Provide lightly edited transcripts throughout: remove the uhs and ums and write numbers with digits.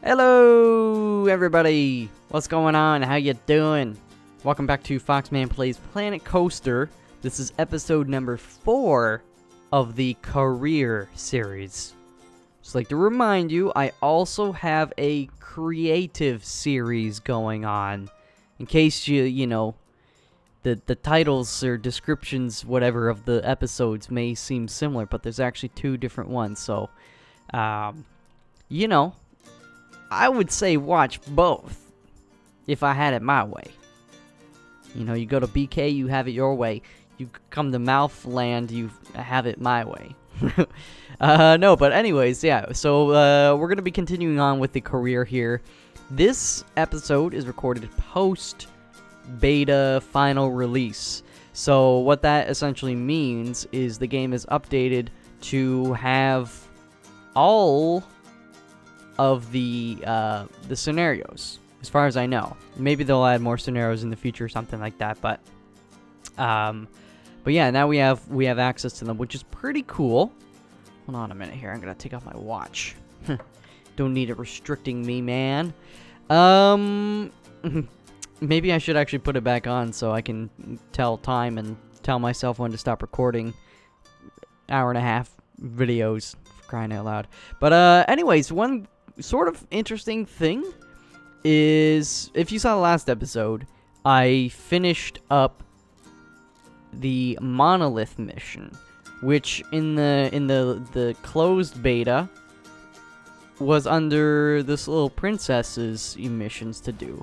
Hello, everybody. What's going on? How you doing? Welcome back to Foxman Plays Planet Coaster. This is episode number 4 of the Career series. Just like to remind you, I also have a creative series going on. In case you know, the titles or descriptions, whatever, of the episodes may seem similar, but there's actually 2 different ones. So, you know, I would say watch both if I had it my way. You know, you go to BK, you have it your way. You come to Mouthland, you have it my way. No, but anyways, yeah. So we're going to be continuing on with the career here. This episode is recorded post-beta final release. So what that essentially means is the game is updated to have all of the scenarios, as far as I know. Maybe they'll add more scenarios in the future or something like that, but yeah, now we have access to them, which is pretty cool. Hold on a minute here. I'm gonna take off my watch. Don't need it restricting me, man. Maybe I should actually put it back on so I can tell time and tell myself when to stop recording hour-and-a-half videos, for crying out loud. But anyways, one sort of interesting thing is, if you saw the last episode, I finished up the monolith mission, which in the closed beta was under this little princess's missions to do.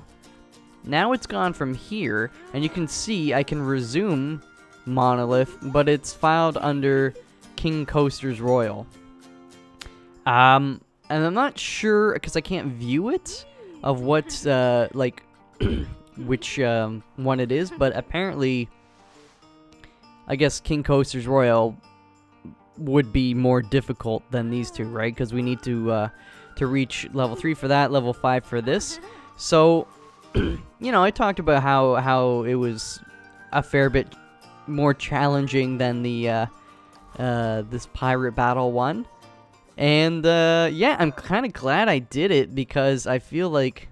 Now it's gone from here, and you can see I can resume monolith, but it's filed under King Coaster's Royal. And I'm not sure, because I can't view it, of what, like, which one it is, but apparently, I guess King Coaster's Royal would be more difficult than these two, right? Because we need to reach level 3 for that, level 5 for this. So, you know, I talked about how it was a fair bit more challenging than the this pirate battle one. And, yeah, I'm kind of glad I did it, because I feel like,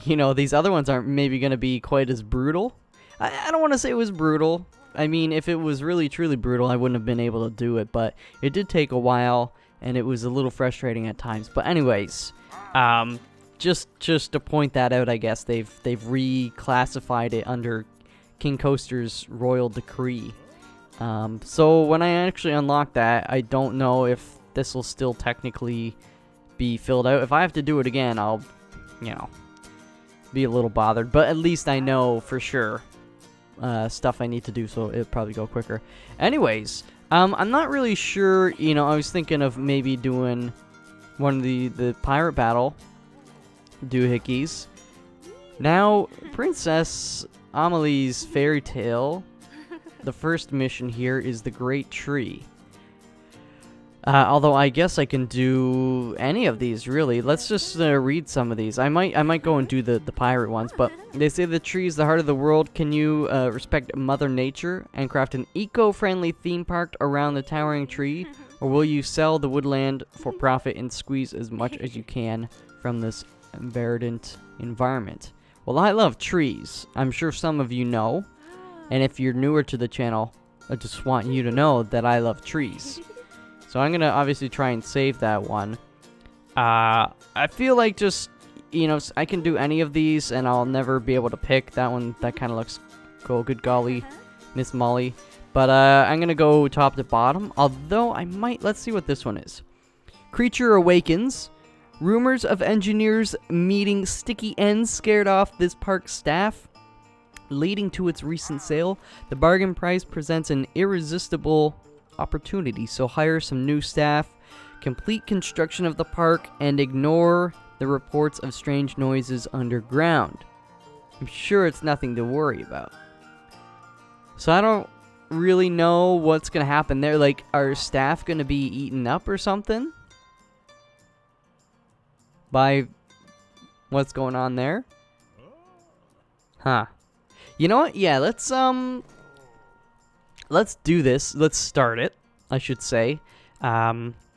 you know, these other ones aren't maybe going to be quite as brutal. I don't want to say it was brutal. I mean, if it was really, truly brutal, I wouldn't have been able to do it, but it did take a while, and it was a little frustrating at times. But anyways, just to point that out, I guess, they've reclassified it under King Coaster's Royal Decree. So when I actually unlock that, I don't know if this will still technically be filled out. If I have to do it again, I'll, you know, be a little bothered. But at least I know for sure stuff I need to do, so it'll probably go quicker. Anyways, I'm not really sure, you know, I was thinking of maybe doing one of the pirate battle doohickeys. Now, Princess Amelie's fairy tale, the first mission here is the Great Tree. Although I guess I can do any of these, really. Let's just read some of these. I might go and do the pirate ones, but they say the tree is the heart of the world. Can you respect Mother Nature and craft an eco-friendly theme park around the towering tree? Or will you sell the woodland for profit and squeeze as much as you can from this verdant environment? Well, I love trees. I'm sure some of you know. And if you're newer to the channel, I just want you to know that I love trees. So I'm going to obviously try and save that one. I feel like just, you know, I can do any of these and I'll never be able to pick. That one, that kind of looks cool. Good golly, Miss Molly. But I'm going to go top to bottom. Although I might, let's see what this one is. Creature awakens. Rumors of engineers meeting sticky ends scared off this park's staff, leading to its recent sale. The bargain price presents an irresistible opportunity, so hire some new staff, complete construction of the park, and ignore the reports of strange noises underground. I'm sure it's nothing to worry about. So I don't really know what's gonna happen there. Like, are staff gonna be eaten up or something by what's going on there? Huh. You know what? Yeah, let's do this. Let's start it, I should say.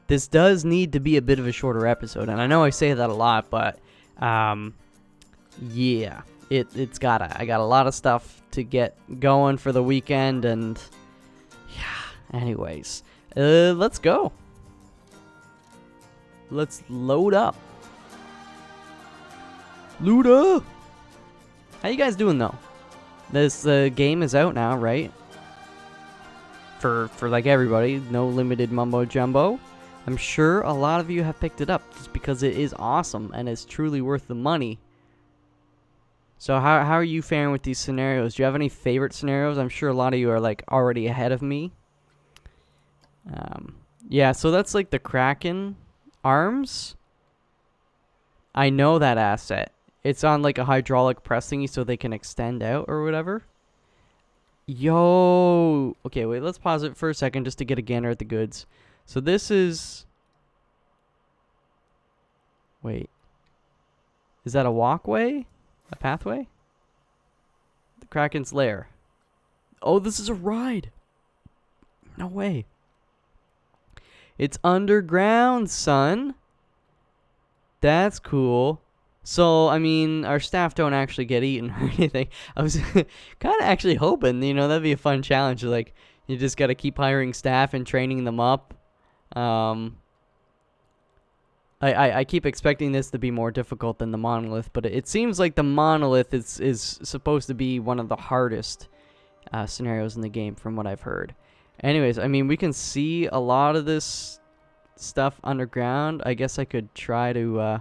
this does need to be a bit of a shorter episode, and I know I say that a lot, but yeah, it's gotta. I got a lot of stuff to get going for the weekend, and yeah. Anyways, let's go. Let's load up. Luda! How you guys doing though? This game is out now, right? For like everybody, no limited mumbo jumbo. I'm sure a lot of you have picked it up just because it is awesome and it's truly worth the money. So how are you faring with these scenarios? Do you have any favorite scenarios? I'm sure a lot of you are like already ahead of me. Yeah, so that's like the Kraken arms. I know that asset. It's on like a hydraulic press thingy so they can extend out or whatever. Yo. Okay, wait, let's pause it for a second just to get a gander at the goods. So this is... Wait. Is that a walkway? A pathway? The Kraken's lair. Oh, this is a ride. No way. It's underground, son. That's cool. So, I mean, our staff don't actually get eaten or anything. I was kind of actually hoping, you know, that'd be a fun challenge. Like, you just got to keep hiring staff and training them up. I keep expecting this to be more difficult than the monolith, but it seems like the monolith is supposed to be one of the hardest scenarios in the game from what I've heard. Anyways, I mean, we can see a lot of this stuff underground. I guess I could try to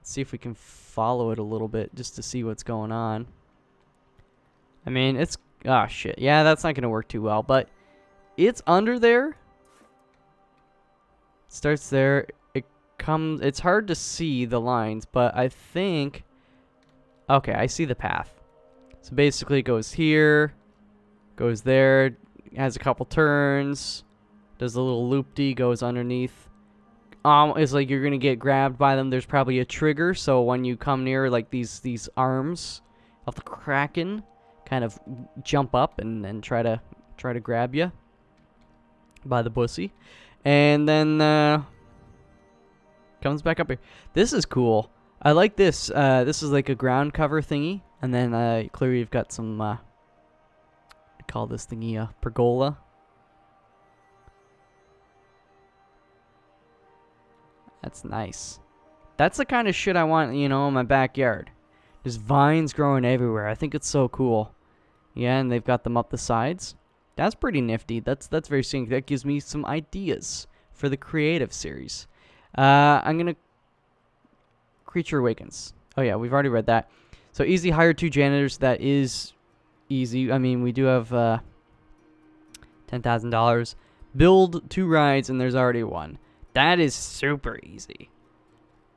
see if we can follow it a little bit just to see what's going on. I mean, it's... Oh, shit. Yeah, that's not going to work too well, but it's under there. It starts there. It's hard to see the lines, but I think... Okay, I see the path. So basically it goes here, goes there, has a couple turns, does a little loop-de, goes underneath. It's like you're gonna get grabbed by them. There's probably a trigger, so when you come near like these arms of the Kraken, kind of jump up and try to grab you by the pussy, and then comes back up here. This is cool. I like this. This is like a ground cover thingy, and then clearly you've got some. I call this thingy a pergola. That's nice. That's the kind of shit I want, you know, in my backyard. There's vines growing everywhere. I think it's so cool. Yeah, and they've got them up the sides. That's pretty nifty. That's very scenic. That gives me some ideas for the creative series. I'm gonna Creature Awakens. Oh yeah, we've already read that. So easy, hire 2 janitors. That is easy. I mean, we do have $10,000. Build 2 rides, and there's already 1. That is super easy.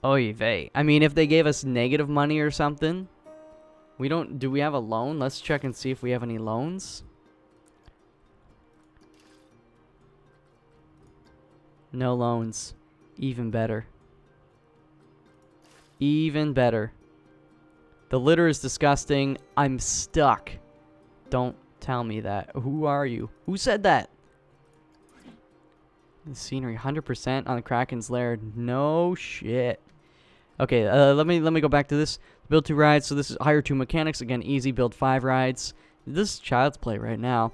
Oy vey. I mean, if they gave us negative money or something, we don't. Do we have a loan? Let's check and see if we have any loans. No loans. Even better. Even better. The litter is disgusting. I'm stuck. Don't tell me that. Who are you? Who said that? The scenery 100% on the Kraken's lair. No shit. Okay, let me go back to this. Build 2 rides. So this is hire 2 mechanics. Again, easy. Build 5 rides. This is child's play right now.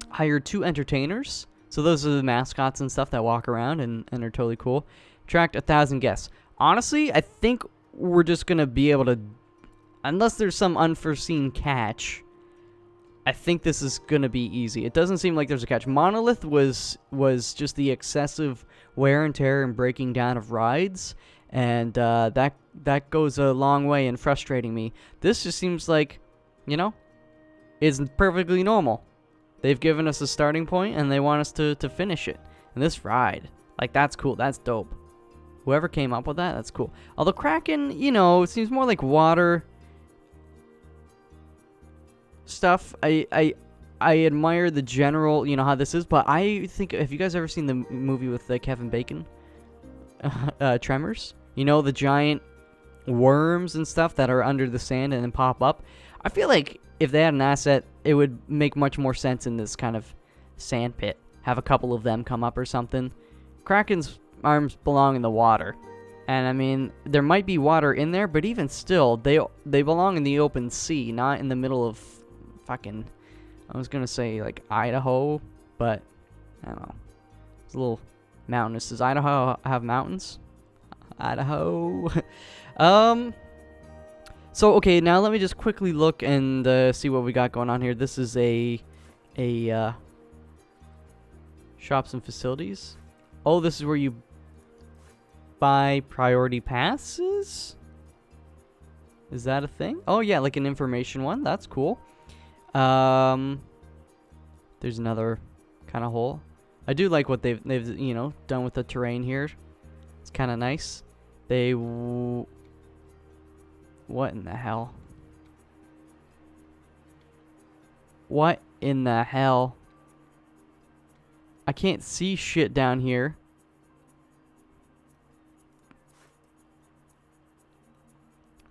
Hire 2 entertainers. So those are the mascots and stuff that walk around and are totally cool. Attract 1,000 guests. Honestly, I think we're just going to be able to... Unless there's some unforeseen catch, I think this is going to be easy. It doesn't seem like there's a catch. Monolith was just the excessive wear and tear and breaking down of rides. And that goes a long way in frustrating me. This just seems like, you know, is perfectly normal. They've given us a starting point, and they want us to finish it. And this ride, like, that's cool. That's dope. Whoever came up with that, that's cool. Although Kraken, you know, it seems more like water stuff. I admire the general, you know, how this is, but I think, have you guys ever seen the movie with Kevin Bacon? Tremors? You know, the giant worms and stuff that are under the sand and then pop up? I feel like if they had an asset, it would make much more sense in this kind of sand pit. have a couple of them come up or something. Kraken's arms belong in the water. And I mean, there might be water in there, but even still, they belong in the open sea, not in the middle of fucking, I was gonna say like Idaho, but I don't know. It's a little mountainous. Does Idaho have mountains? Idaho. So okay, now let me just quickly look and see what we got going on here. This is a shops and facilities. Oh, this is where you buy priority passes? Is that a thing? Oh yeah, like an information one. That's cool. There's another kind of hole. I do like what they've you know done with the terrain here. It's kind of nice. What in the hell? What in the hell? I can't see shit down here.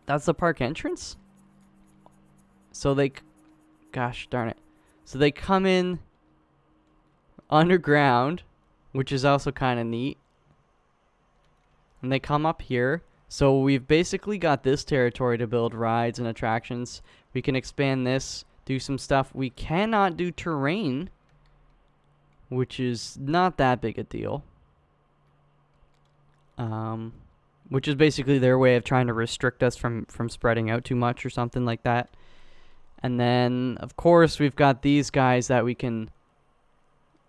That's the park entrance? So they... Gosh darn it. So they come in underground, which is also kind of neat. And they come up here. So we've basically got this territory to build rides and attractions. We can expand this, do some stuff. We cannot do terrain, which is not that big a deal. Which is basically their way of trying to restrict us from spreading out too much or something like that. And then, of course, we've got these guys that we can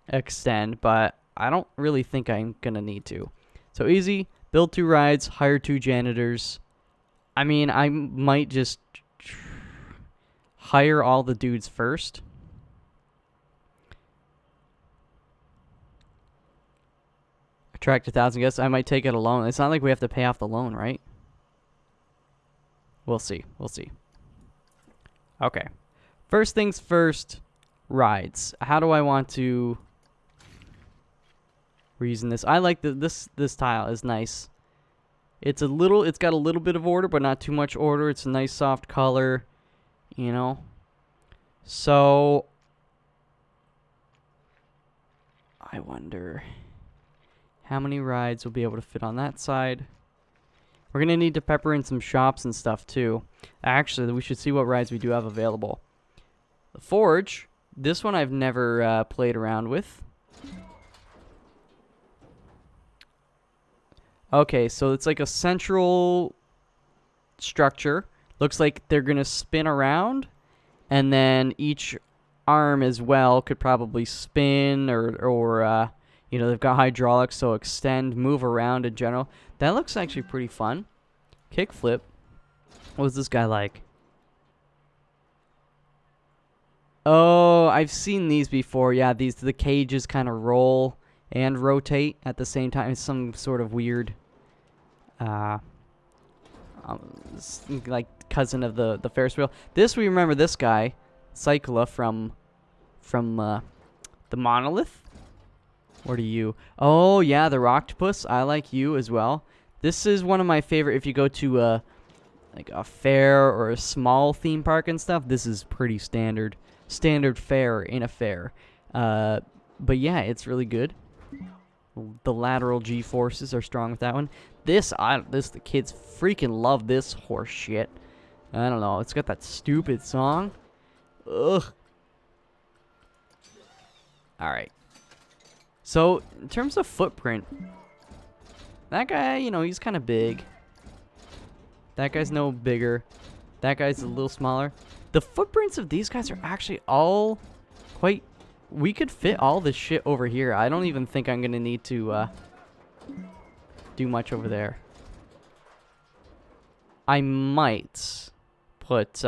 extend, but I don't really think I'm going to need to. So easy, build 2 rides, hire 2 janitors. I mean, I might just hire all the dudes first. Attract 1,000 guests. I might take it alone. It's not like we have to pay off the loan, right? We'll see. We'll see. Okay. First things first, rides. How do I want to... We're using this. I like this tile is nice. It's got a little bit of order, but not too much order. It's a nice soft color, you know. So I wonder how many rides will be able to fit on that side. We're gonna need to pepper in some shops and stuff too. Actually, we should see what rides we do have available. The Forge. This one I've never played around with. Okay, so it's like a central structure. Looks like they're gonna spin around, and then each arm as well could probably spin or you know, they've got hydraulics, so extend, move around in general. That looks actually pretty fun. Kickflip. What was this guy like? Oh, I've seen these before. Yeah, the cages kind of roll and rotate at the same time. It's some sort of weird, like cousin of the Ferris wheel. This, we remember this guy, Cycla from the monolith. What are you? Oh yeah, the Rocktopus. I like you as well. This is one of my favorite. If you go to like a fair or a small theme park and stuff, this is pretty standard fare in a fair. But yeah, it's really good. The lateral G forces are strong with that one. The kids freaking love this horse shit. I don't know. It's got that stupid song. Ugh. All right. So, in terms of footprint, that guy, you know, he's kind of big. That guy's no bigger. That guy's a little smaller. The footprints of these guys are actually all quite... We could fit all this shit over here. I don't even think I'm going to need to do much over there. I might put...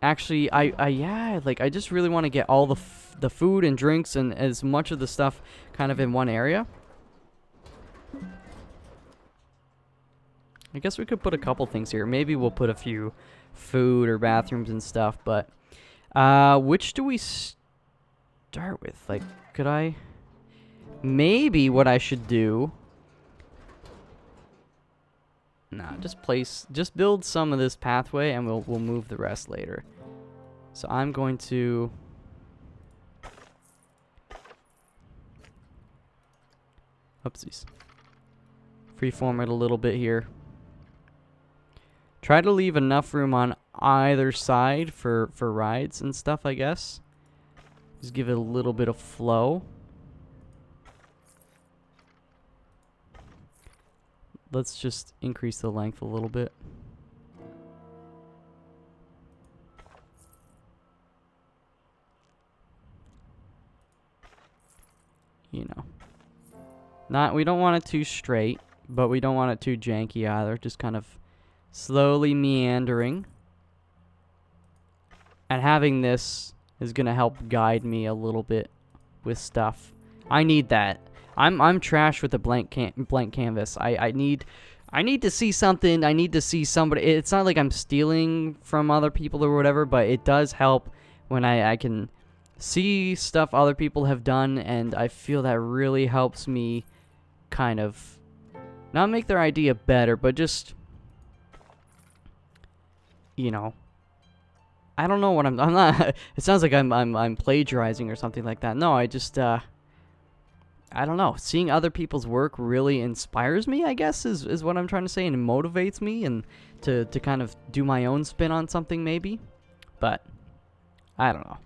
Actually, yeah, like, I just really want to get all the food and drinks and as much of the stuff kind of in one area. I guess we could put a couple things here. Maybe we'll put a few food or bathrooms and stuff, but which do we start with? Like, could I... Maybe what I should do... Nah, just build some of this pathway and we'll move the rest later. So I'm going to Oopsies. Freeform it a little bit here. Try to leave enough room on either side for rides and stuff, I guess. Just give it a little bit of flow. Let's just increase the length a little bit. You know. We don't want it too straight, but we don't want it too janky either. Just kind of slowly meandering. And having this is going to help guide me a little bit with stuff. I need that. I'm trash with a blank canvas. I need to see something. I need to see somebody. It's not like I'm stealing from other people or whatever, but it does help when I can see stuff other people have done, and I feel that really helps me kind of not make their idea better, but just, you know, I don't know what I'm not. It sounds like I'm plagiarizing or something like that. No, I just I don't know. Seeing other people's work really inspires me, I guess, is what I'm trying to say, and it motivates me and to kind of do my own spin on something maybe. But I don't know.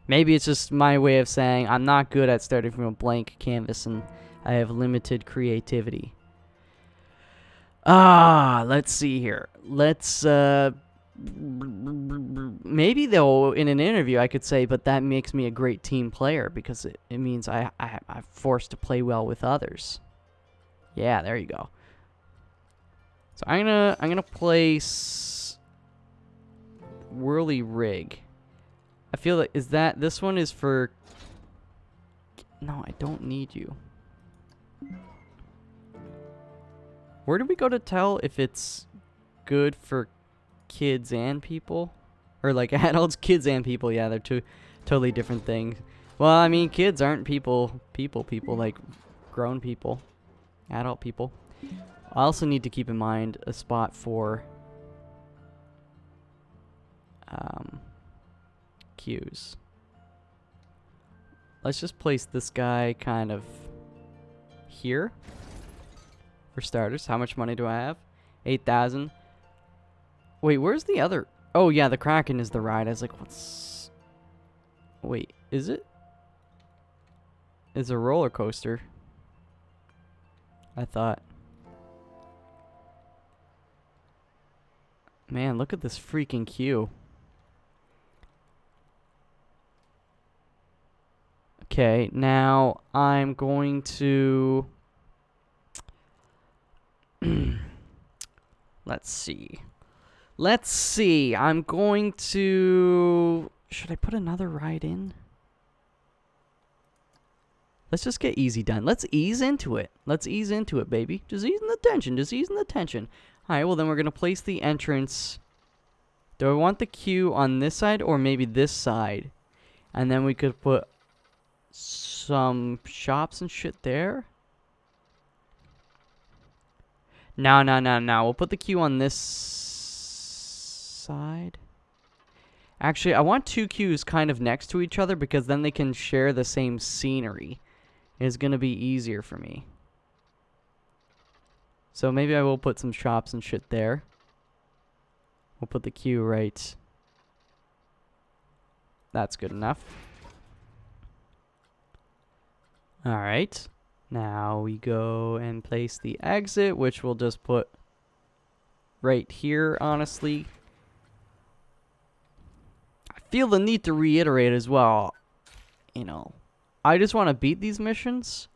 Maybe it's just my way of saying I'm not good at starting from a blank canvas and I have limited creativity. Let's see here. Let's maybe though in an interview I could say, but that makes me a great team player because it means I'm forced to play well with others. Yeah, there you go. So I'm gonna place Whirly Rig. I feel like this one is for. No, I don't need you. Where do we go to tell if it's good for kids and people? Or like adults, kids and people. Yeah, they're two totally different things. Well, I mean, kids aren't people like grown people, adult people. I also need to keep in mind a spot for cues. Let's just place this guy kind of here. For starters, how much money do I have? 8,000. Wait, where's the other? Oh, yeah, the Kraken is the ride. I was like, what's... Wait, is it? It's a roller coaster. I thought. Man, look at this freaking queue. Okay, now I'm going to... Let's see. I'm going to... Should I put another ride in? Let's just get easy done. Let's ease into it. Let's ease into it, baby. Just easing the tension. Just easing the tension. Alright, well then we're going to place the entrance. Do I want the queue on this side or maybe this side? And then we could put some shops and shit there. No. We'll put the queue on this side. Actually, I want two queues kind of next to each other because then they can share the same scenery. It's going to be easier for me. So maybe I will put some shops and shit there. We'll put the queue right. That's good enough. Alright. Now we go and place the exit, which we'll just put right here, honestly. I feel the need to reiterate as well, you know, I just want to beat these missions.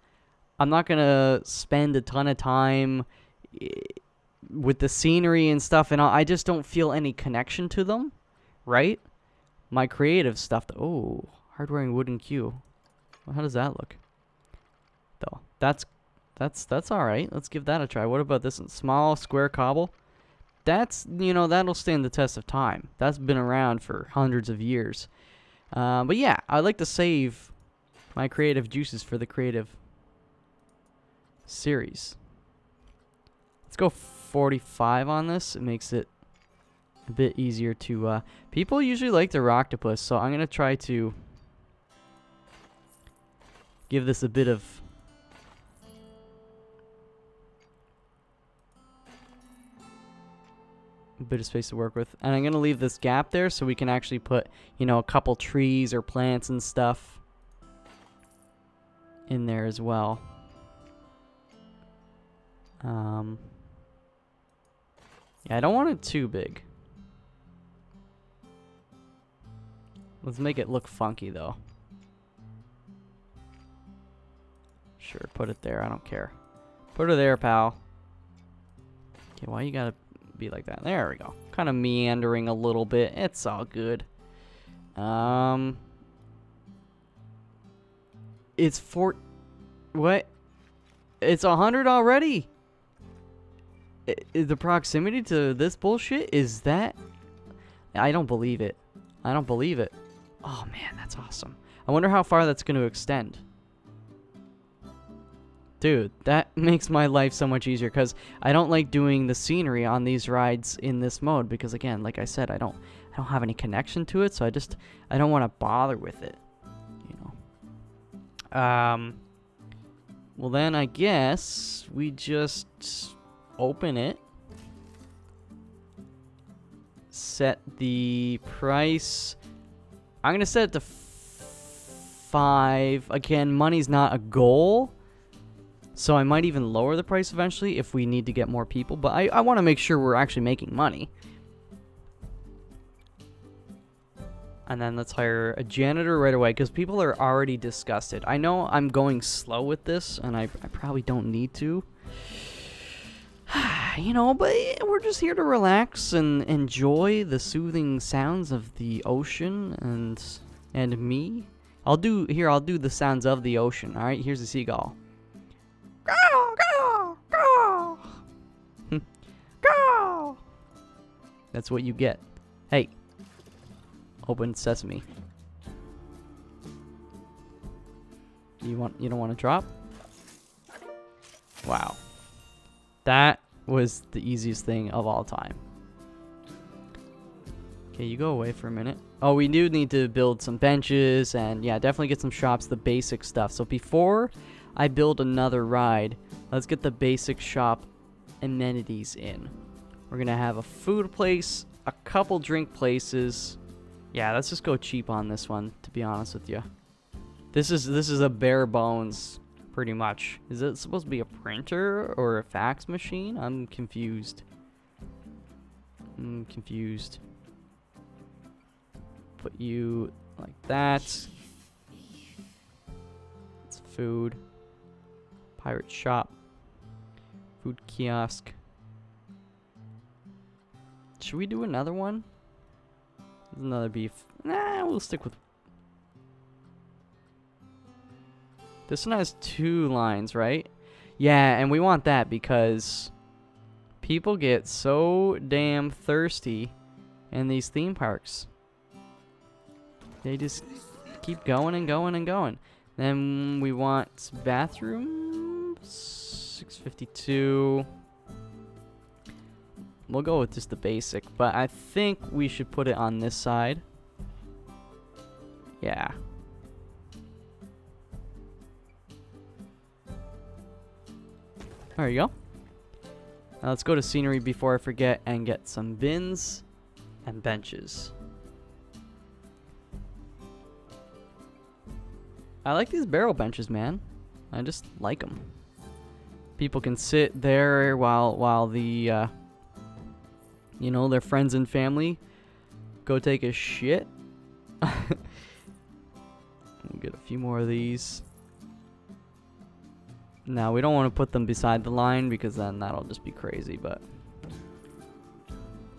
I'm not going to spend a ton of time with the scenery and stuff, and I just don't feel any connection to them, right? My creative stuff, oh, hard-wearing wooden queue. Well, how does that look? Though that's all right. Let's give that a try. What about this one? Small square cobble? That's, you know, that'll stand the test of time. That's been around for hundreds of years. But yeah, I like to save my creative juices for the creative series. Let's go 45 on this. It makes it a bit easier to people usually like their octopus, so I'm gonna try to give this a bit of A bit of space to work with. And I'm going to leave this gap there so we can actually put, you know, a couple trees or plants and stuff in there as well. Yeah, I don't want it too big. Let's make it look funky, though. Sure, put it there. I don't care. Put it there, pal. Okay, why you gotta be like that? There we go. Kind of meandering a little bit. It's all good. It's what? It's 100 already? The proximity to this bullshit is that? I don't believe it. I don't believe it. Oh man, that's awesome. I wonder how far that's going to extend. Dude, that makes my life so much easier because I don't like doing the scenery on these rides in this mode because again, like I said, I don't have any connection to it, so I don't want to bother with it, you know. Well then I guess we just open it. Set the price. I'm going to set it to 5. Again, money's not a goal. So I might even lower the price eventually if we need to get more people. But I want to make sure we're actually making money. And then let's hire a janitor right away because people are already disgusted. I know I'm going slow with this and I probably don't need to. You know, but we're just here to relax and enjoy the soothing sounds of the ocean and me. I'll do the sounds of the ocean. All right, here's a seagull. Go, go, go. Go. That's what you get. Hey. Open sesame. You don't want to drop? Wow. That was the easiest thing of all time. Okay, you go away for a minute. Oh, we do need to build some benches and yeah, definitely get some shops, the basic stuff. So before I build another ride, let's get the basic shop amenities in. We're gonna have a food place, a couple drink places. Yeah, let's just go cheap on this one, to be honest with you. This is a bare bones, pretty much. Is it supposed to be a printer or a fax machine? I'm confused. Put you like that. It's food. Pirate shop. Food kiosk. Should we do another one? There's another beef. Nah, we'll stick with... This one has 2 lines, right? Yeah, and we want that because people get so damn thirsty in these theme parks. They just keep going and going and going. Then we want bathrooms. 652. We'll go with just the basic, but I think we should put it on this side. Yeah. There you go. Now let's go to scenery before I forget and get some bins and benches. I like these barrel benches, man. I just like them. People can sit there while the you know, their friends and family go take a shit. We'll get a few more of these. Now, we don't want to put them beside the line because then that'll just be crazy, but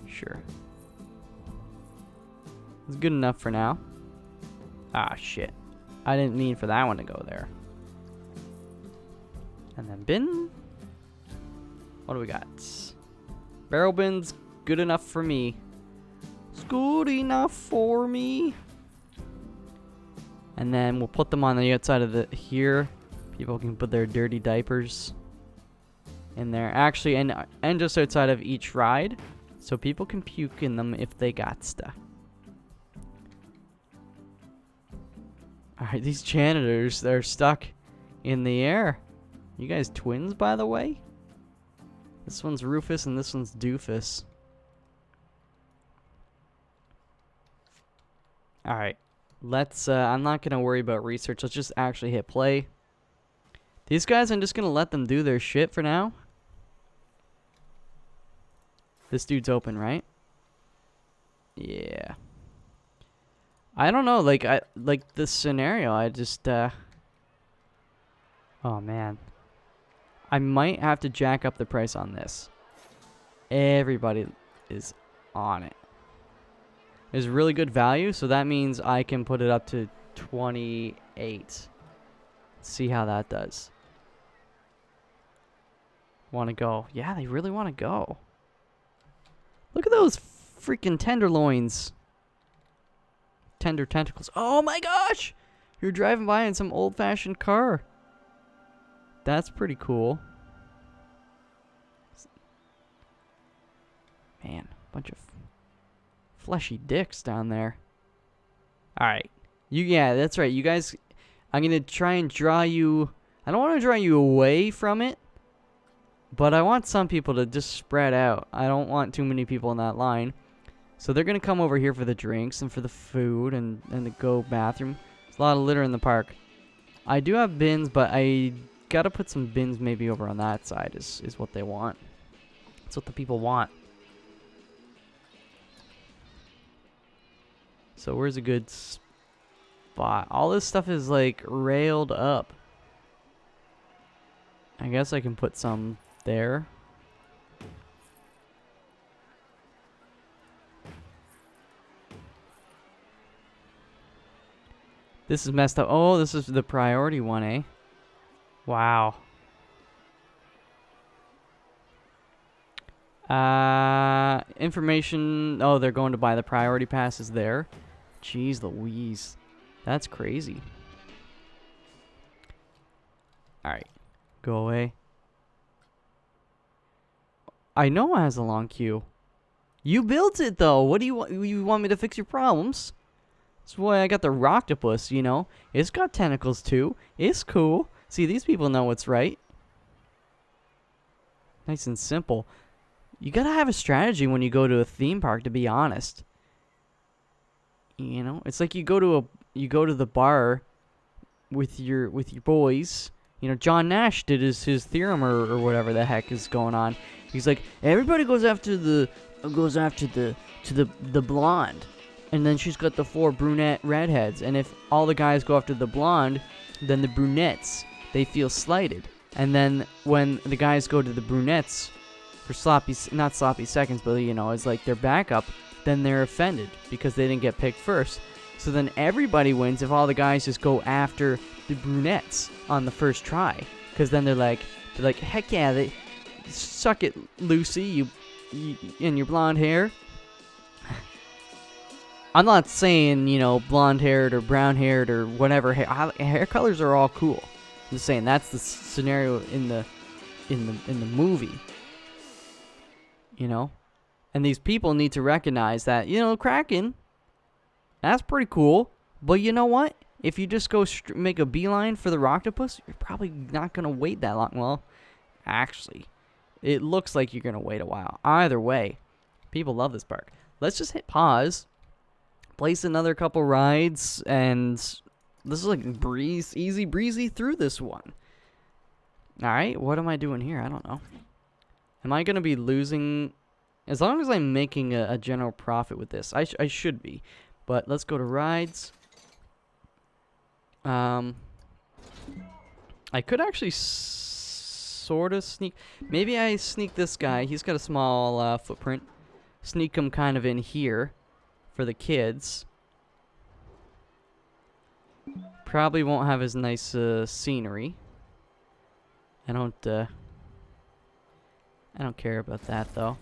sure. It's good enough for now. Ah, shit. I didn't mean for that one to go there. And then bin. What do we got? Barrel bins, good enough for me. It's good enough for me. And then we'll put them on the outside of the here. People can put their dirty diapers in there. Actually, and just outside of each ride. So people can puke in them if they got stuff. Alright, these janitors, they're stuck in the air. You guys twins, by the way? This one's Rufus and this one's Doofus. Alright. Let's, I'm not gonna worry about research. Let's just actually hit play. These guys, I'm just gonna let them do their shit for now. This dude's open, right? Yeah. I don't know, like, like this scenario, I just, oh man. I might have to jack up the price on this. Everybody is on it. It's really good value, so that means I can put it up to 28. See how that does. Want to go? Yeah, they really want to go. Look at those freaking tenderloins. Tender tentacles. Oh my gosh! You're driving by in some old-fashioned car. That's pretty cool. Man, bunch of fleshy dicks down there. Alright. Yeah, that's right. You guys, I'm going to try and draw you. I don't want to draw you away from it. But I want some people to just spread out. I don't want too many people in that line. So they're going to come over here for the drinks and for the food and the go bathroom. There's a lot of litter in the park. I do have bins, but I got to put some bins maybe over on that side is what they want. That's what the people want. So where's a good spot? All this stuff is like railed up. I guess I can put some there. This is messed up. Oh, this is the priority one, eh? Wow. Information. Oh, they're going to buy the priority passes there. Jeez Louise. That's crazy. Alright. Go away. I know it has a long queue. You built it, though. What do you want? You want me to fix your problems? That's why I got the Roctopus, you know. It's got tentacles, too. It's cool. See, these people know what's right. Nice and simple. You gotta have a strategy when you go to a theme park, to be honest. You know, it's like you go to the bar with your boys. You know, John Nash did his theorem or whatever the heck is going on. He's like, everybody goes after the blonde, and then she's got the 4 brunette redheads. And if all the guys go after the blonde, then the brunettes, they feel slighted. And then when the guys go to the brunettes for not sloppy seconds, but you know, it's like their backup, then they're offended because they didn't get picked first. So then everybody wins if all the guys just go after the brunettes on the first try, because then they're like, heck yeah, they suck it, Lucy, you and your blonde hair. I'm not saying, you know, blonde haired or brown haired or whatever hair colors are all cool. I'm just saying that's the scenario in the movie. You know? And these people need to recognize that, you know, Kraken, that's pretty cool. But you know what? If you just go make a beeline for the Roctopus, you're probably not going to wait that long. Well, actually, it looks like you're going to wait a while. Either way, people love this park. Let's just hit pause, place another couple rides, and this is like easy breezy through this one. Alright, what am I doing here? I don't know. Am I going to be losing? As long as I'm making a general profit with this, I should be. But let's go to rides. I could actually sort of sneak. Maybe I sneak this guy. He's got a small footprint. Sneak him kind of in here for the kids. Probably won't have as nice scenery. I don't care about that though.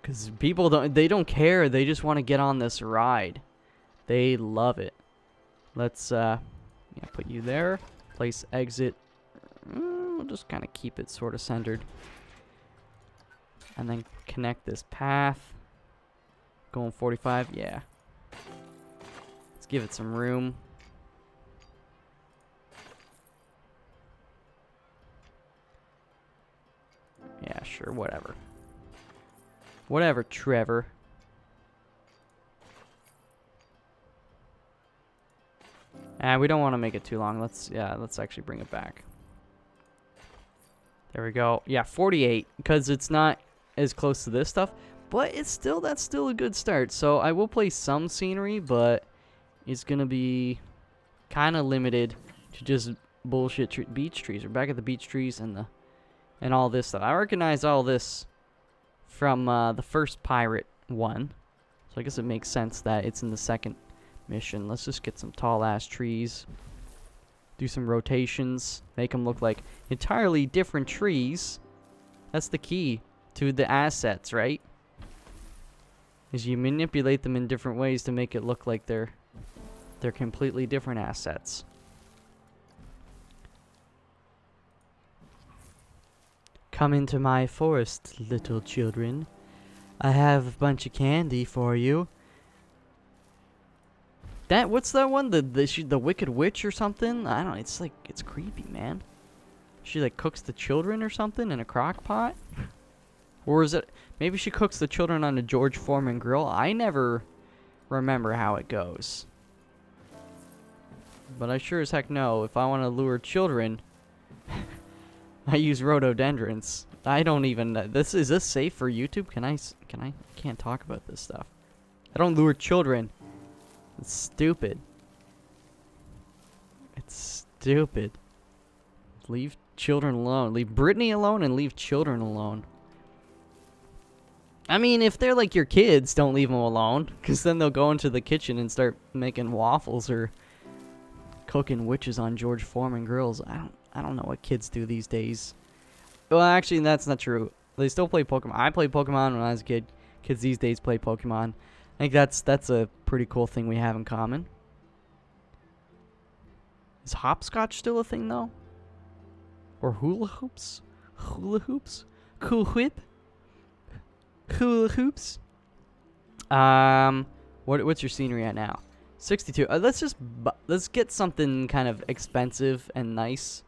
Because people don't care. They just want to get on this ride. They love it. Let's put you there. Place exit. We'll just kind of keep it sort of centered. And then connect this path. Going 45, yeah. Let's give it some room. Yeah, sure, whatever. Whatever, Trevor. And we don't want to make it too long. Let's actually bring it back. There we go. Yeah, 48, because it's not as close to this stuff, but that's still a good start. So I will play some scenery, but it's gonna be kind of limited to just bullshit beach trees. We're back at the beach trees and all this stuff. I recognize all this from the first pirate one, so I guess it makes sense that it's in the second mission. Let's just get some tall ass trees, do some rotations, make them look like entirely different trees. That's the key to the assets, right? Is you manipulate them in different ways to make it look like they're completely different assets. Come into my forest, little children. I have a bunch of candy for you. What's that one? The Wicked Witch or something? I don't know. It's creepy, man. She like cooks the children or something in a crock pot? Or is it, maybe she cooks the children on a George Foreman grill? I never remember how it goes. But I sure as heck know if I want to lure children, I use rhododendrons. I don't even, is this safe for YouTube? I can't talk about this stuff. I don't lure children. It's stupid. It's stupid. Leave children alone. Leave Brittany alone and leave children alone. I mean, if they're like your kids, don't leave them alone, because then they'll go into the kitchen and start making waffles or cooking witches on George Foreman grills. I don't know what kids do these days. Well, actually, that's not true. They still play Pokemon. I played Pokemon when I was a kid. Kids these days play Pokemon. I think that's a pretty cool thing we have in common. Is hopscotch still a thing, though? Or hula hoops? Hula hoops? Cool whip? Hula hoops? What's your scenery at now? 62. Let's get something kind of expensive and nice.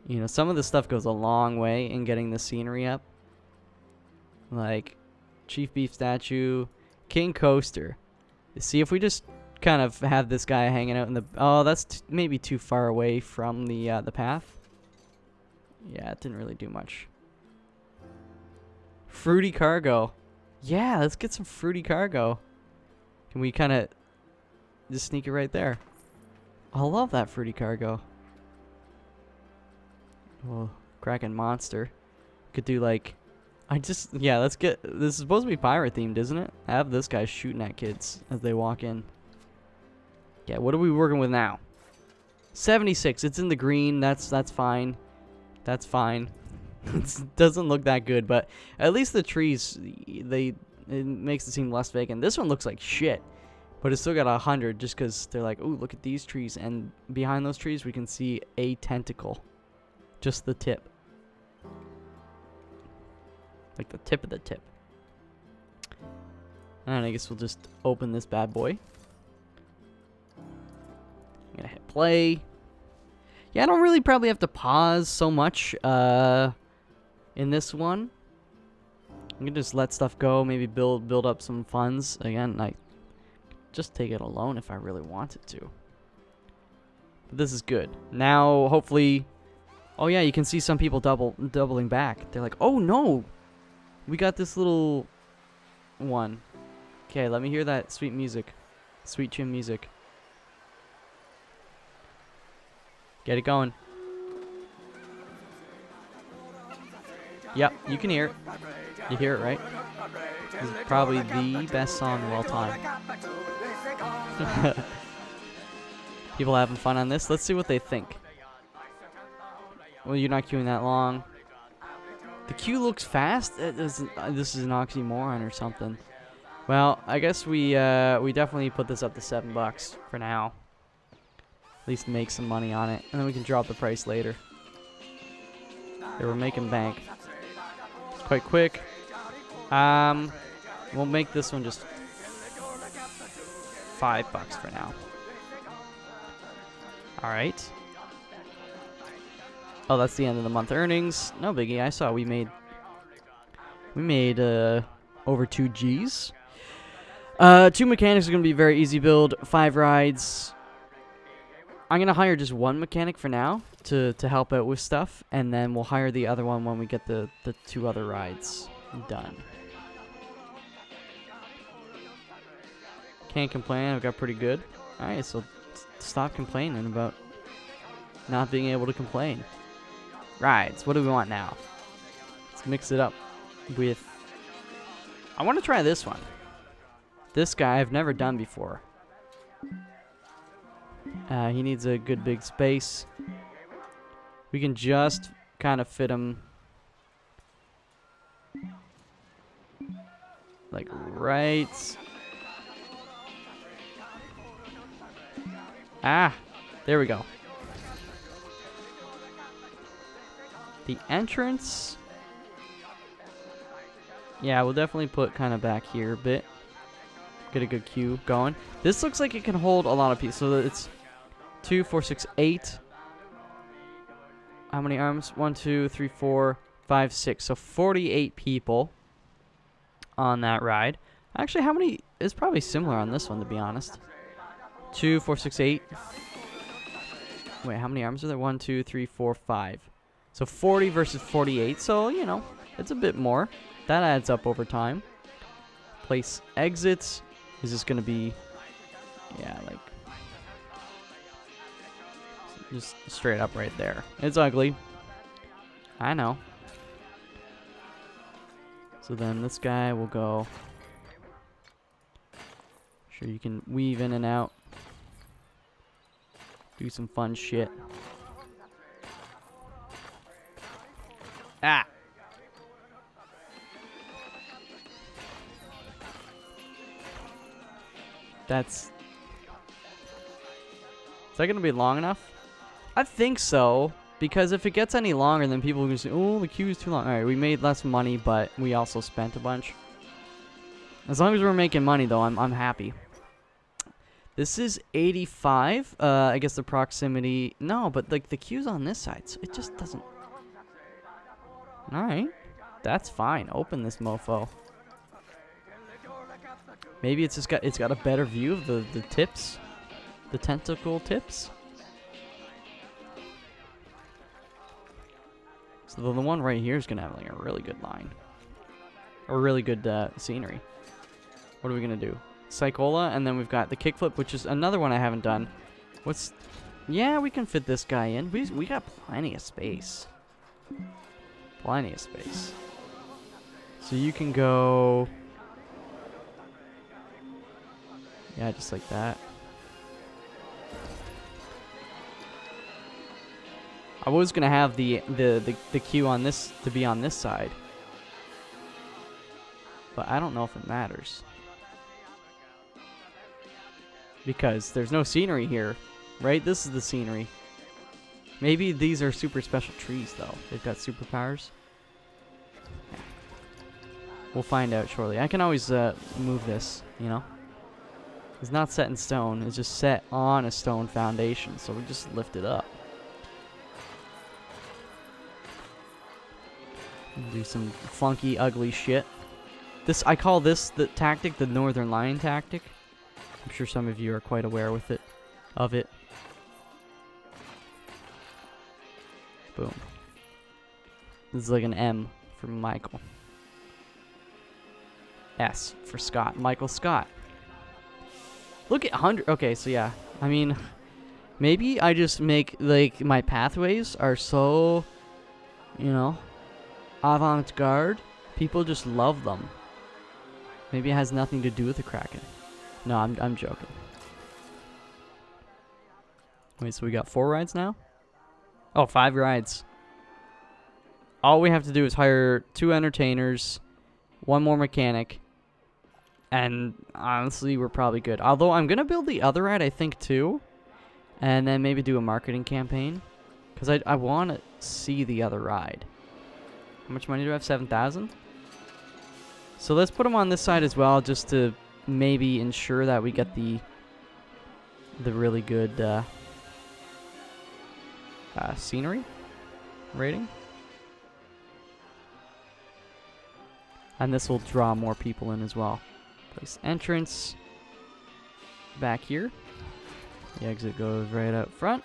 You know, some of this stuff goes a long way in getting the scenery up. Like Chief Beef statue, King Coaster. See if we just kind of have this guy hanging out in the... Oh, that's maybe too far away from the path. Yeah, it didn't really do much. Fruity cargo. Yeah, let's get some fruity cargo. Can we kind of just sneak it right there? I love that fruity cargo. Oh, kraken monster. Could do like... Yeah, let's get... This is supposed to be pirate themed, isn't it? I have this guy shooting at kids as they walk in. Yeah, what are we working with now? 76. It's in the green. That's fine. That's fine. It doesn't look that good, but at least the trees, it makes it seem less vacant. This one looks like shit, but it's still got 100 just because they're like, ooh, look at these trees. And behind those trees, we can see a tentacle. Just the tip. Like the tip of the tip. And I guess we'll just open this bad boy. I'm gonna hit play. Yeah, I don't really probably have to pause so much in this one. I'm gonna just let stuff go, maybe build up some funds. Again, I just take it alone if I really wanted to. But this is good. Now, hopefully... Oh yeah, you can see some people doubling back. They're like, oh no! We got this little one. Okay, let me hear that sweet music. Sweet chin music. Get it going. Yep, you can hear it. You hear it, right? This is probably the best song of all time. People having fun on this. Let's see what they think. Well, you're not queuing that long. The queue looks fast. This is an oxymoron or something. Well, I guess we definitely put this up to $7 for now. At least make some money on it, and then we can drop the price later. They were making bank. It's quite quick. We'll make this one just $5 for now. All right. Oh, that's the end of the month earnings. No biggie. I saw we made over 2 Gs. 2 mechanics are going to be very easy build. 5 rides. I'm gonna hire just one mechanic for now to help out with stuff, and then we'll hire the other one when we get the 2 other rides done. Can't complain. I've got pretty good. All right, so stop complaining about not being able to complain. Rides. What do we want now? Let's mix it up with. I want to try this one. This guy I've never done before. He needs a good big space. We can just kind of fit him like right. Ah, there we go. The entrance. Yeah, we'll definitely put kind of back here a bit. Get a good queue going. This looks like it can hold a lot of people. So it's 2, 4, 6, 8. How many arms? 1, 2, 3, 4, 5, 6. So 48 people on that ride. Actually, how many? It's probably similar on this one, to be honest. 2, 4, 6, 8. Wait, how many arms are there? 1, 2, 3, 4, 5. So 40 versus 48. So, you know, it's a bit more. That adds up over time. Place exits. Is this going to be... Yeah, like... Just straight up right there. It's ugly. I know. So then this guy will go... Sure, you can weave in and out. Do some fun shit. Ah! That's... Is that going to be long enough? I think so. Because if it gets any longer, then people are going to say, oh, the queue is too long. Alright, we made less money, but we also spent a bunch. As long as we're making money, though, I'm happy. This is 85. I guess the proximity... No, but like the queue's on this side, so it just doesn't... Alright. That's fine. Open this mofo. Maybe it's just got a better view of the tips. The tentacle tips. So the one right here is going to have like a really good line. Or really good scenery. What are we going to do? Psychola, and then we've got the kickflip, which is another one I haven't done. What's... Yeah, we can fit this guy in. We got plenty of space. Plenty of space. So you can go... Yeah, just like that. I was gonna have the queue on this to be on this side, but I don't know if it matters because there's no scenery here, right? This is the scenery. Maybe these are super special trees though. They've got superpowers. Yeah. We'll find out shortly. I can always move this, you know. It's not set in stone. It's just set on a stone foundation. So we just lift it up. And do some funky, ugly shit. I call this the tactic, the Northern Lion tactic. I'm sure some of you are quite aware of it. Boom. This is like an M for Michael. S for Scott. Michael Scott. Look at 100. Okay, so yeah. I mean, maybe I just make, like, my pathways are so, you know, avant-garde. People just love them. Maybe it has nothing to do with the Kraken. No, I'm joking. Wait, so we got 4 rides now? Oh, 5 rides. All we have to do is hire 2 entertainers, 1 more mechanic, and honestly, we're probably good. Although I'm going to build the other ride, I think, too. And then maybe do a marketing campaign. Because I want to see the other ride. How much money do I have? 7,000? So let's put them on this side as well, just to maybe ensure that we get the really good scenery rating. And this will draw more people in as well. Place entrance back here. The exit goes right out front.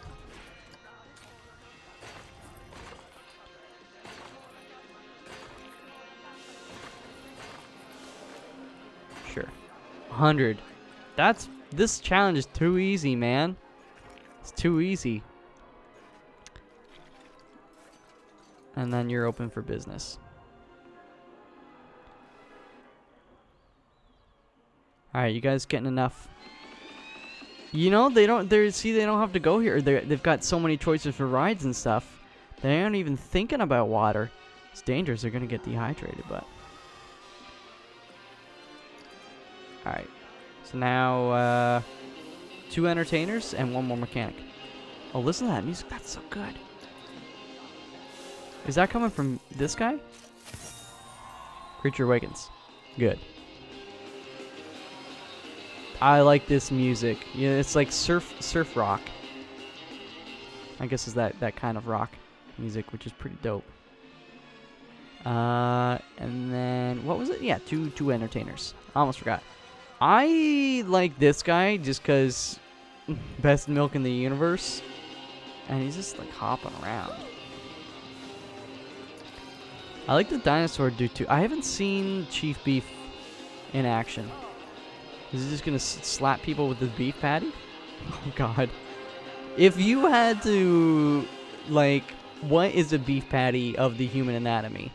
Sure. 100. This challenge is too easy, man. It's too easy. And then you're open for business. Alright, you guys getting enough? You know, they don't have to go here. They've got so many choices for rides and stuff. They aren't even thinking about water. It's dangerous. They're gonna get dehydrated, but. Alright. So now, 2 entertainers and 1 more mechanic. Oh, listen to that music. That's so good. Is that coming from this guy? Creature Awakens. Good. I like this music. Yeah, it's like surf rock. I guess is that kind of rock music, which is pretty dope. And then what was it? Yeah, two entertainers. I almost forgot. I like this guy just because best milk in the universe, and he's just like hopping around. I like the dinosaur dude too. I haven't seen Chief Beef in action. Is he just gonna slap people with his beef patty? Oh god. If you had to, like, what is a beef patty of the human anatomy?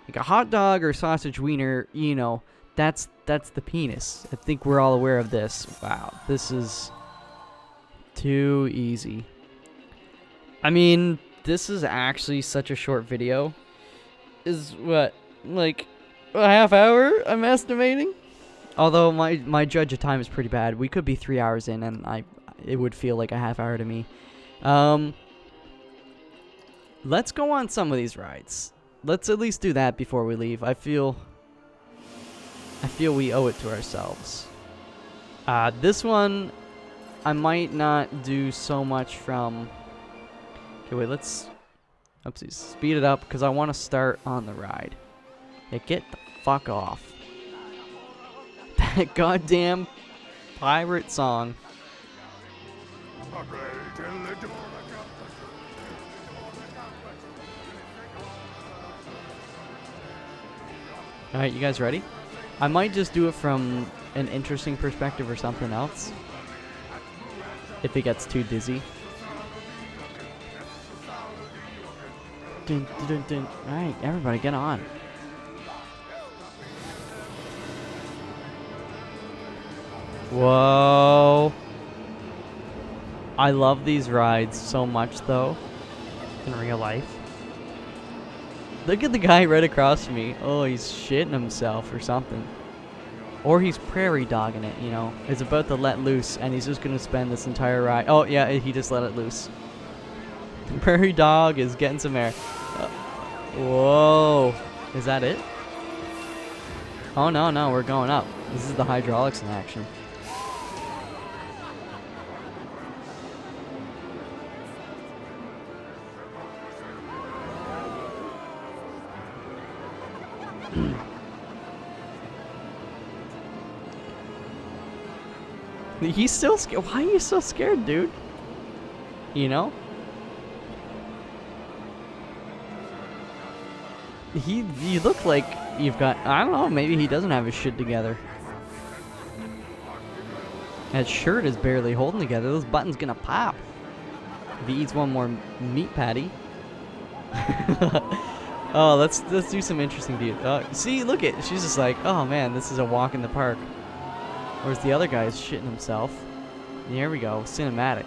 Like a hot dog or sausage wiener, you know, that's the penis. I think we're all aware of this. Wow, this is too easy. I mean, this is actually such a short video. Is what, like a half hour, I'm estimating? Although my judge of time is pretty bad. We could be 3 hours in and it would feel like a half hour to me. Let's go on some of these rides. Let's at least do that before we leave. I feel we owe it to ourselves. This one I might not do so much from. Okay, wait, let's oopsies, speed it up because I want to start on the ride. Yeah, get the fuck off. That goddamn pirate song. Alright, you guys ready? I might just do it from an interesting perspective or something else. If it gets too dizzy. Dun, dun, dun, dun. Alright, everybody get on. Whoa. I love these rides so much though. In real life. Look at the guy right across from me. Oh, he's shitting himself or something. Or he's prairie dogging it, you know. It's about to let loose and he's just gonna spend this entire ride. Oh yeah, he just let it loose. The prairie dog is getting some air. Whoa. Is that it? Oh no, we're going up. This is the hydraulics in action. He's still scared. Why are you so scared, dude? You know? You look like you've got, I don't know, maybe he doesn't have his shit together. That shirt is barely holding together. Those buttons gonna pop if he eats one more meat patty. Oh, let's do some interesting deals. See, look at, she's just like, oh man, this is a walk in the park. Whereas the other guy is shitting himself. And here we go, cinematic.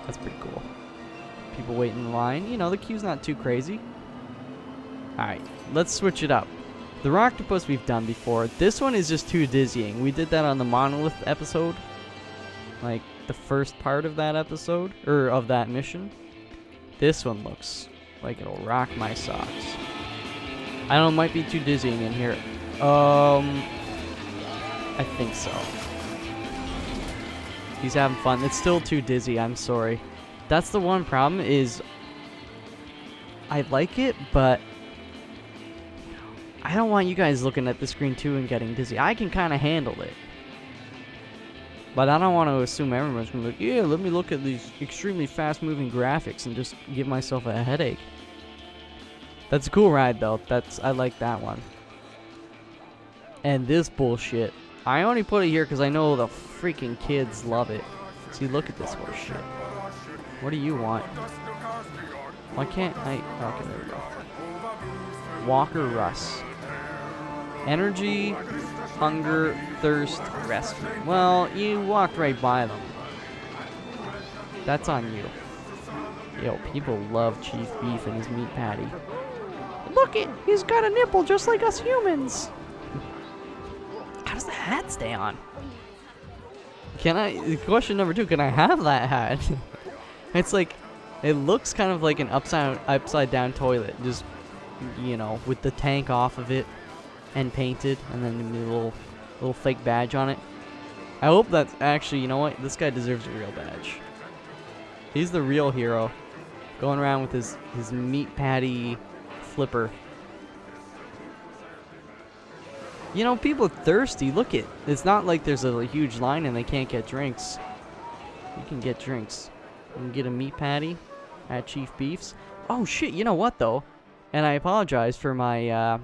That's pretty cool. People waiting in line. You know, the queue's not too crazy. Alright, let's switch it up. The Rocktopus we've done before. This one is just too dizzying. We did that on the monolith episode. Like, the first part of that episode. Or of that mission. This one looks like it'll rock my socks. I don't know, it might be too dizzying in here. I think so. He's having fun. It's still too dizzy, I'm sorry. That's the one problem is I like it, but I don't want you guys looking at the screen too and getting dizzy. I can kind of handle it. But I don't want to assume everyone's going to be like, yeah, let me look at these extremely fast-moving graphics and just give myself a headache. That's a cool ride, though. I like that one. And this bullshit. I only put it here because I know the freaking kids love it. See, look at this horse shit. What do you want? Why can't I? Okay, there we go. Walker Russ. Energy, hunger, thirst, rescue. Well, you walked right by them. That's on you. Yo, people love Chief Beef and his meat patty. Look it, he's got a nipple just like us humans. How does the hat stay on? Question number 2, can I have that hat? It's like, it looks kind of like an upside down toilet. Just, you know, with the tank off of it and painted, and then the little fake badge on it. I hope that's actually, you know what? This guy deserves a real badge. He's the real hero. Going around with his meat patty flipper. You know, people are thirsty. Look it. It's not like there's a huge line and they can't get drinks. You can get drinks. You can get a meat patty at Chief Beef's. Oh shit, you know what though? And I apologize for my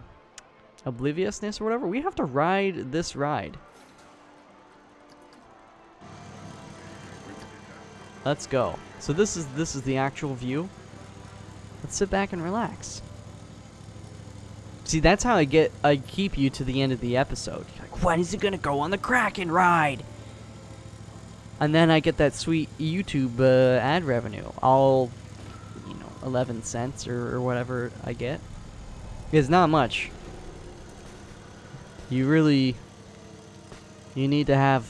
obliviousness or whatever. We have to ride this ride. Let's go. So this is the actual view. Let's sit back and relax. See, that's how I keep you to the end of the episode. You're like, when is it gonna go on the Kraken ride? And then I get that sweet YouTube ad revenue. All, you know, 11 cents or whatever I get. It's not much. You need to have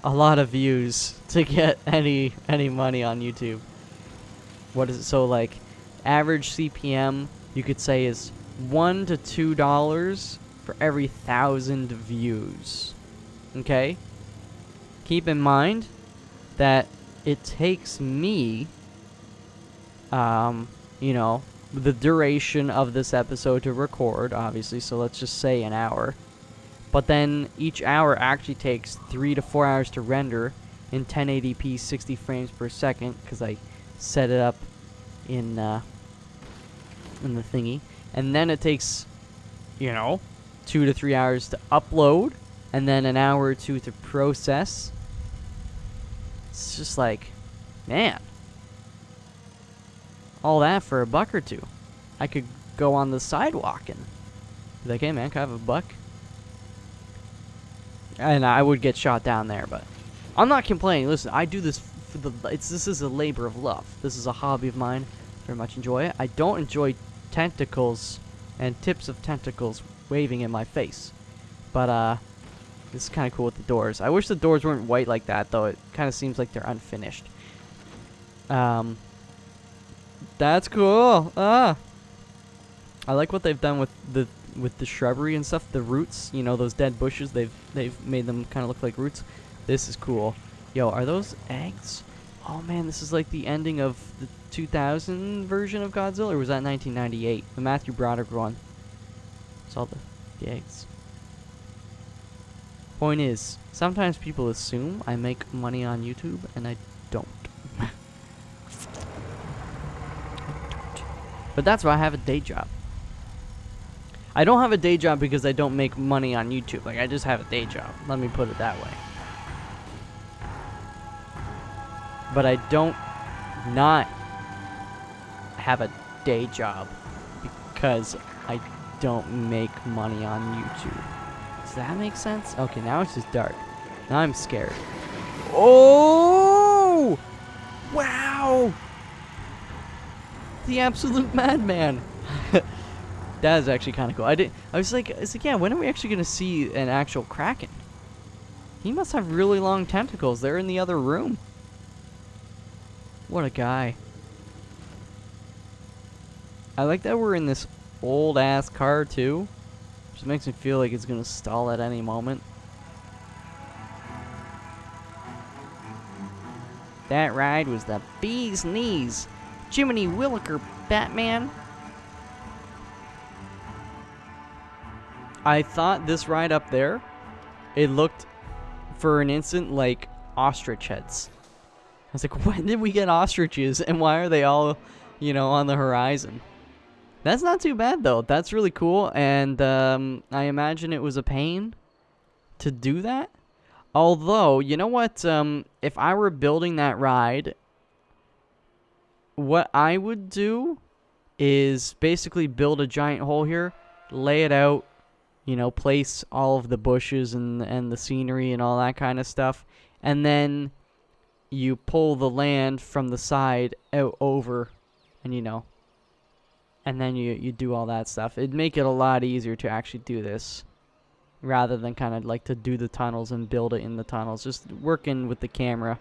a lot of views to get any money on YouTube. What is it? So like, average CPM you could say is $1 to $2 for every 1,000 views. Okay? Keep in mind that it takes me, you know, the duration of this episode to record, obviously, so let's just say an hour. But then each hour actually takes 3 to 4 hours to render in 1080p 60 frames per second, because I set it up in the thingy. And then it takes, you know, 2 to 3 hours to upload, and then an hour or 2 to process. It's just like, man, all that for a buck or two. I could go on the sidewalk and be like, hey man, can I have a buck? And I would get shot down there, but I'm not complaining. Listen, I do this for this is a labor of love. This is a hobby of mine. Very much enjoy it. I don't enjoy tentacles and tips of tentacles waving in my face. But this is kind of cool with the doors. I wish the doors weren't white like that, though. It kind of seems like they're unfinished. That's cool. I like what they've done with the shrubbery and stuff. The roots, you know, those dead bushes. They've made them kind of look like roots. This is cool. Yo, are those eggs? Oh man, this is like the ending of the 2000 version of Godzilla, or was that 1998? The Matthew Broderick one. It's all the eggs. Point is, sometimes people assume I make money on YouTube, and I don't. But that's why I have a day job. I don't have a day job because I don't make money on YouTube. Like, I just have a day job. Let me put it that way. But I don't not have a day job because I don't make money on YouTube. Does that make sense? Okay, now it's just dark. Now I'm scared. Oh! Wow! The absolute madman. That is actually kind of cool. I was like, yeah, when are we actually gonna see an actual kraken? He must have really long tentacles. They're in the other room. What a guy. I like that we're in this old ass car too. Just makes me feel like it's gonna stall at any moment. That ride was the bee's knees. Jiminy Williker, Batman. I thought this ride up there, it looked for an instant, like ostrich heads. I was like, when did we get ostriches, and why are they all, you know, on the horizon? That's not too bad, though. That's really cool, and I imagine it was a pain to do that. Although, you know what? If I were building that ride, what I would do is basically build a giant hole here, lay it out, you know, place all of the bushes and the scenery and all that kind of stuff, and then you pull the land from the side out over, and you know, and then you do all that stuff. It'd make it a lot easier to actually do this, rather than kind of like to do the tunnels and build it in the tunnels. Just working with the camera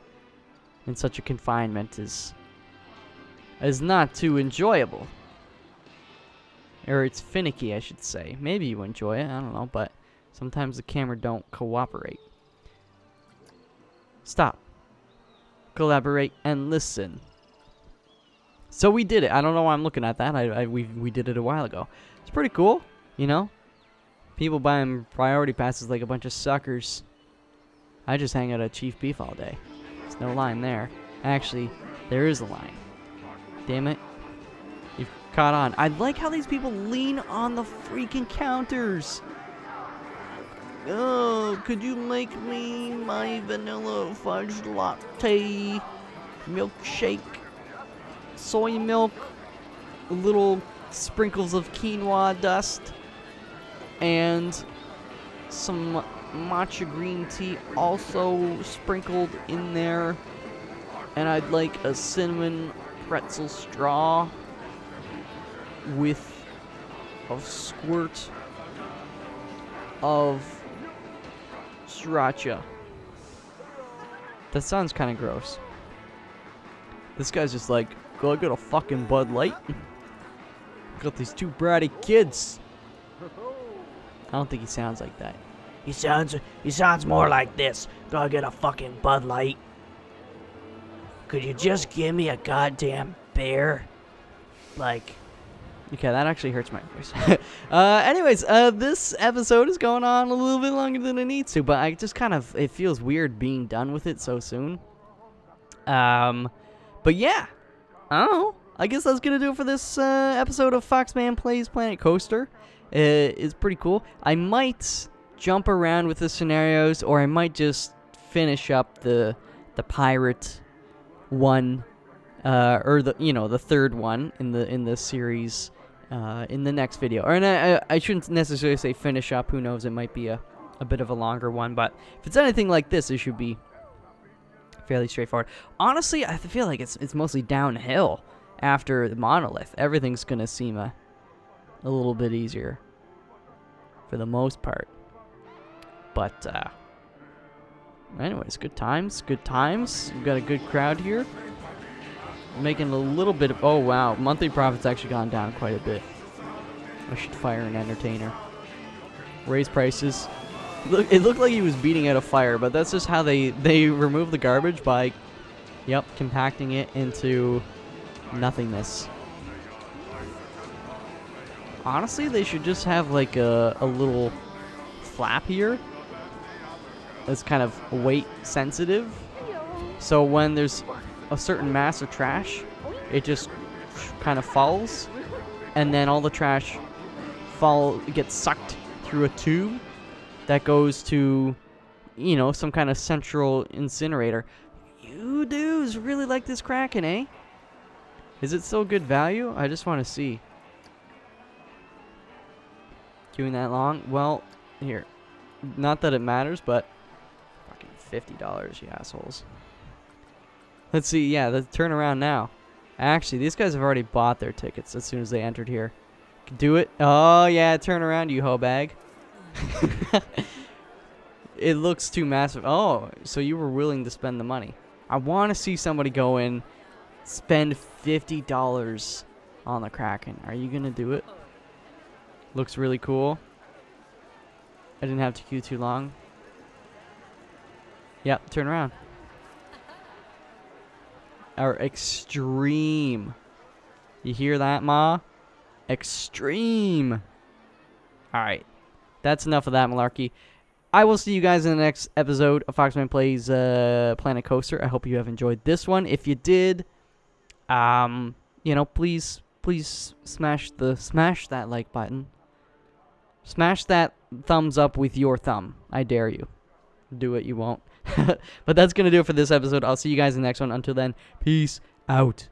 in such a confinement is not too enjoyable. Or it's finicky, I should say. Maybe you enjoy it, I don't know, but sometimes the camera don't cooperate. Stop. Collaborate and listen. So we did it. I don't know why I'm looking at that. We did it a while ago. It's pretty cool, you know? People buying priority passes like a bunch of suckers. I just hang out at Chief Beef all day. There's no line there. Actually, there is a line. Damn it. You've caught on. I like how these people lean on the freaking counters. Oh, could you make me my vanilla fudge latte, milkshake, soy milk, little sprinkles of quinoa dust, and some matcha green tea also sprinkled in there. And I'd like a cinnamon pretzel straw with a squirt of sriracha. That sounds kind of gross. This guy's just like, go, I got a fucking Bud Light. Got these two bratty kids. I don't think he sounds like that. He sounds more like this. Go get a fucking Bud Light. Could you just give me a goddamn beer? Like, okay, that actually hurts my voice. Anyways, this episode is going on a little bit longer than it needs to, but I just kind of, it feels weird being done with it so soon. But yeah, I don't know. I guess that's gonna do it for this episode of Foxman Plays Planet Coaster. It's pretty cool. I might jump around with the scenarios, or I might just finish up the pirate one, or the third one in the series in the next video. Or I shouldn't necessarily say finish up. Who knows? It might be a bit of a longer one. But if it's anything like this, it should be fairly straightforward. Honestly, I feel like it's mostly downhill after the monolith. Everything's gonna seem a little bit easier for the most part. But anyways, good times. We've got a good crowd here. Making a little bit of, oh wow, monthly profit's actually gone down quite a bit. I should fire an entertainer. Raise prices. Look, it looked like he was beating out a fire, but that's just how they remove the garbage by, yep, compacting it into nothingness. Honestly, they should just have like a little flap here that's kind of weight sensitive. So when there's a certain mass of trash, it just kind of falls, and then all the trash gets sucked through a tube that goes to, you know, some kind of central incinerator. You dudes really like this Kraken, eh? Is it still good value? I just want to see. Queuing that long? Well, here. Not that it matters, but fucking $50, you assholes. Let's see, yeah, the turnaround now. Actually, these guys have already bought their tickets as soon as they entered here. Do it. Oh, yeah, turn around, you hoe bag. It looks too massive. Oh, so you were willing to spend the money. I want to see somebody go in, spend $50 on the Kraken. Are you going to do it? Looks really cool. I didn't have to queue too long. Yep, turn around. Or extreme. You hear that, Ma? Extreme. Alright. That's enough of that malarkey. I will see you guys in the next episode of Foxman Plays Planet Coaster. I hope you have enjoyed this one. If you did, please smash that like button. Smash that thumbs up with your thumb. I dare you. Do it, you won't. But that's going to do it for this episode. I'll see you guys in the next one. Until then, peace out.